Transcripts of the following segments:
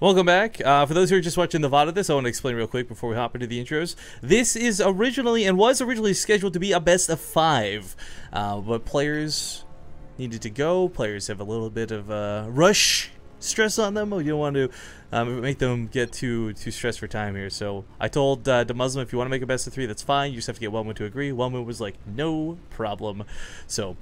Welcome back. For those who are just watching the VOD of this, I want to explain real quick before we hop into the intros. This is was originally scheduled to be a best of 5, but players needed to go. Players have a little bit of rush stress on them. You don't want to make them get too stressed for time here. So I told Demuslim, if you want to make a best of 3, that's fine. You just have to get Welmu to agree. Welmu was like, no problem. So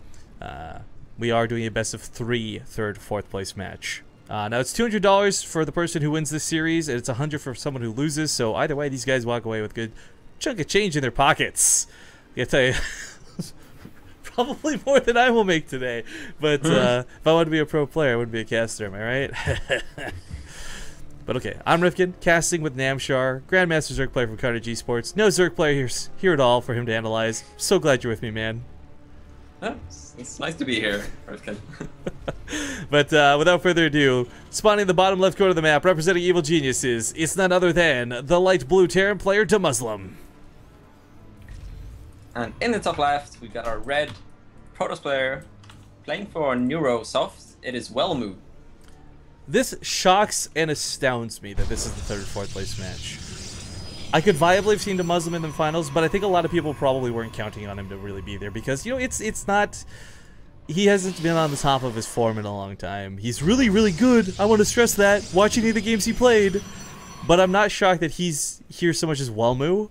we are doing a best of 3 third, 4th place match. Now it's $200 for the person who wins this series, and it's $100 for someone who loses. So either way, these guys walk away with a good chunk of change in their pockets. I gotta tell you, probably more than I will make today. But if I wanted to be a pro player, I wouldn't be a caster. Am I right? But okay, I'm Rifkin, casting with Namshar, Grandmaster Zerg player from Carter G Sports. No Zerg player here at all for him to analyze. So glad you're with me, man. Oh, it's nice to be here, Rifkin. But without further ado, spawning in the bottom left corner of the map, representing evil geniuses, it's none other than the light blue Terran player Demuslim. And in the top left, we got our red Protoss player playing for Neurosoft. It is Welmu. This shocks and astounds me that this is the 3rd, 4th place match. I could viably have seen Demuslim in the finals, but I think a lot of people probably weren't counting on him to really be there because, you know, it's not... He hasn't been on the top of his form in a long time. He's really, really good. I want to stress that, watching any of the games he played. But I'm not shocked that he's here so much as Welmu.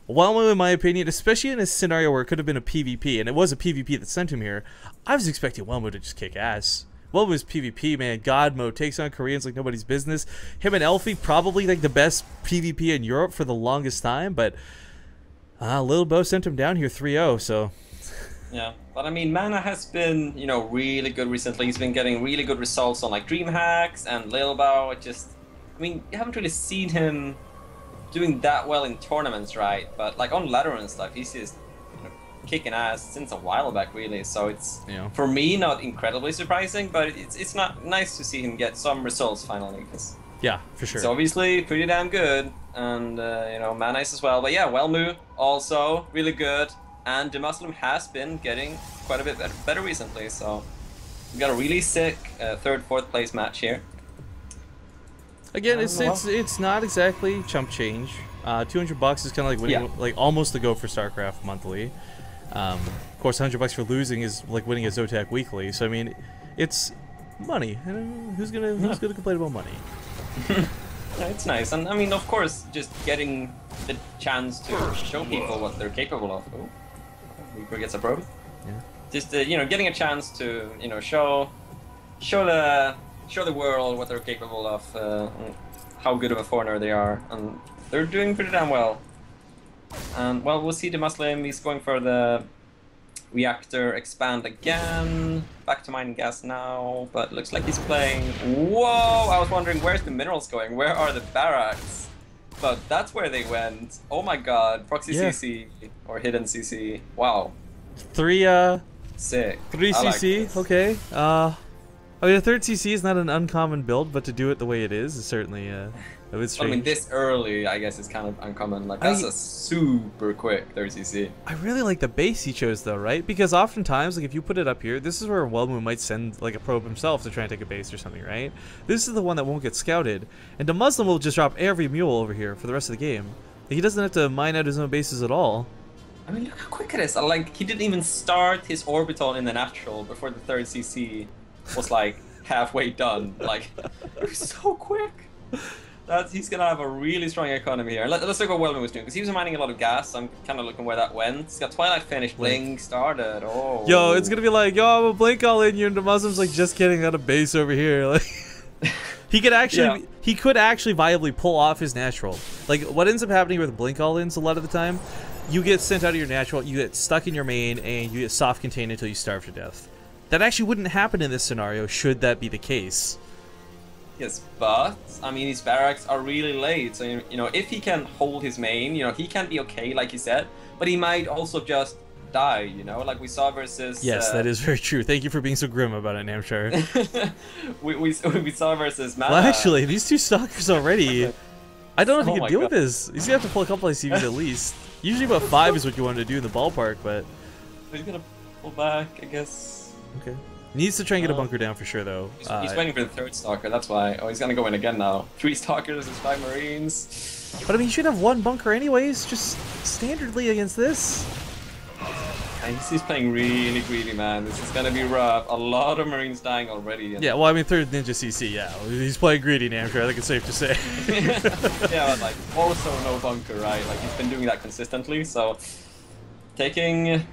Welmu, in my opinion, especially in a scenario where it could have been a PvP, and it was a PvP that sent him here, I was expecting Welmu to just kick ass. Welmu's PvP, man, God mode, takes on Koreans like nobody's business. Him and Elfie, probably like the best PvP in Europe for the longest time, but Lil Bo sent him down here 3-0, so... Yeah, but I mean, Mana has been, you know, really good recently. He's been getting really good results on like DreamHacks and Lil Bo. I mean, you haven't really seen him doing that well in tournaments, right? But like on ladder and stuff, he's just kicking ass since a while back, really. So it's for me not incredibly surprising, but it's not nice to see him get some results finally. Cause yeah, for sure. It's obviously pretty damn good, and you know, Mana is as well. But yeah, Welmu also really good. And Demuslim has been getting quite a bit better recently, so we got a really sick 3rd, 4th place match here. Again, it's not exactly chump change. $200 is kind of like winning, like almost the go for StarCraft monthly. Of course, $100 for losing is like winning a Zotac weekly. So I mean, it's money. Who's gonna complain about money? It's nice, and I mean, of course, just getting the chance to show people what they're capable of. Oh, Reaper gets a probe. Yeah. Just you know, getting a chance to show the world what they're capable of, and how good of a foreigner they are, and they're doing pretty damn well. And well, we'll see Demuslim. He's going for the reactor expand again. Back to mining gas now, but looks like he's playing. Whoa! I was wondering where's the minerals going? Where are the barracks? But that's where they went. Oh my god! Proxy CC or hidden CC. Wow. 3 sick. 3 CC. Like okay. I mean, a 3rd CC is not an uncommon build, but to do it the way it is certainly a bit strange. I mean, this early, I guess, is kind of uncommon. Like, that's a super quick 3rd CC. I really like the base he chose, though, right? Because oftentimes, like, if you put it up here, this is where Welmu might send, like, a probe himself to try and take a base or something, right? This is the one that won't get scouted. And Demuslim will just drop every mule over here for the rest of the game. Like, he doesn't have to mine out his own bases at all. I mean, look how quick it is. Like, he didn't even start his orbital in the natural before the 3rd CC was, like, halfway done. Like, it was so quick. He's gonna have a really strong economy here. Let's look at what Welmu was doing, because he was mining a lot of gas. I'm kind of looking where that went. He's got Twilight finished, Blink started. Oh. Yo, it's gonna be like, yo, I'm a Blink all in you, and Demuslim's like just getting out of base over here. Like, he could actually, he could actually viably pull off his natural. Like, what ends up happening with Blink all ins a lot of the time, you get sent out of your natural, you get stuck in your main, and you get soft contained until you starve to death. That actually wouldn't happen in this scenario, should that be the case. Yes, but, I mean, his barracks are really late, so, you know, if he can hold his main, you know, he can be okay, like you said, but he might also just die, you know, like we saw versus... Yes, that is very true. Thank you for being so grim about it, Namshar. we saw versus Mana. Well, actually, these two stalkers already... I don't know if he can deal with this. He's gonna have to pull a couple of CVs at least. Usually about 5 is what you want to do in the ballpark, but... He's gonna pull back, I guess. Okay. Needs to try and get a bunker down for sure, though. He's waiting for the third Stalker, that's why. Oh, he's gonna go in again now. 3 Stalkers and 5 Marines. But I mean, you should have 1 bunker anyways, just standardly against this. And he's playing really greedy, man. This is gonna be rough. A lot of Marines dying already. Yeah, well, I mean, 3rd Ninja CC, yeah. He's playing greedy, Namshar, I think it's safe to say. Yeah, but like, also no bunker, right? Like, he's been doing that consistently, so... Taking...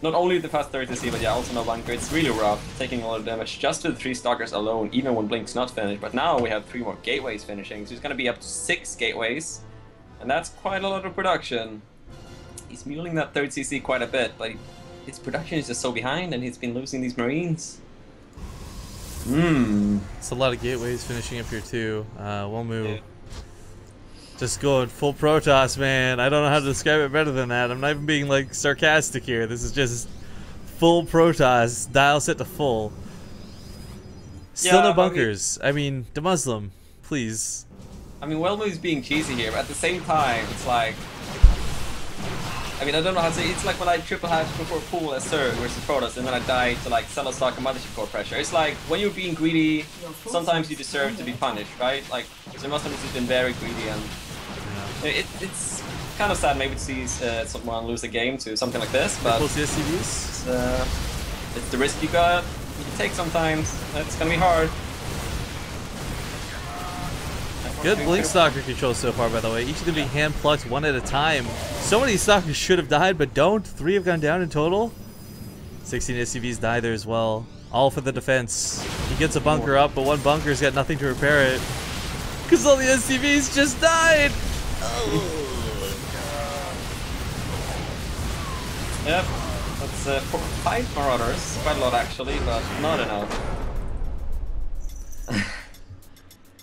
Not only the fast 30C, but yeah, also no bunker. It's really rough, taking a lot of damage just to the 3 Stalkers alone, even when Blink's not finished. But now we have 3 more gateways finishing, so he's gonna be up to 6 gateways. And that's quite a lot of production. He's muling that 3rd CC quite a bit, but his production is just so behind, and he's been losing these Marines. It's a lot of gateways finishing up here too. Welmu. Yeah. Just going full Protoss, man. I don't know how to describe it better than that. I'm not even being like sarcastic here. This is just full Protoss, dial set to full. Still no bunkers. I mean, Demuslim, please. I mean, Welmu's being cheesy here, but at the same time, it's like... I mean, I don't know how to say. It's like when I triple hatch before pool as Sir versus Protoss, and then I die to like Cello Stock and Mothership Core pressure. It's like when you're being greedy, sometimes you deserve to be punished, right? Like the Muslims have been very greedy, and it's kind of sad maybe to see someone lose a game to something like this. But it's the risk you take sometimes. It's gonna be hard. Good Blink Stalker control so far, by the way. Each of them being hand-plucked 1 at a time. So many Stalkers should have died, but don't. 3 have gone down in total. 16 SCVs die there as well. All for the defense. He gets a bunker up, but 1 bunker's got nothing to repair it. Because all the SCVs just died! Oh. Yep, that's 5 Marauders. Quite a lot actually, but not enough.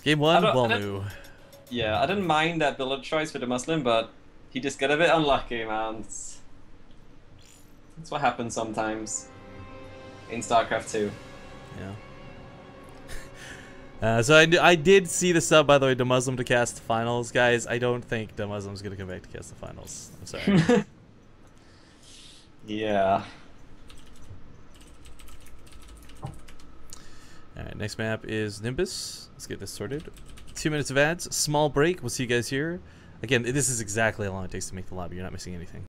Game 1, Welmu. Yeah, I didn't mind that build choice for the Muslim, but he just got a bit unlucky, man. That's what happens sometimes in StarCraft 2. Yeah. So I did see the sub, by the way, Demuslim to cast the finals. Guys, I don't think Demuslim's going to come back to cast the finals. I'm sorry. Yeah. Alright, next map is Nimbus. Let's get this sorted. 2 minutes of ads. Small break. We'll see you guys here. Again, this is exactly how long it takes to make the lobby. You're not missing anything.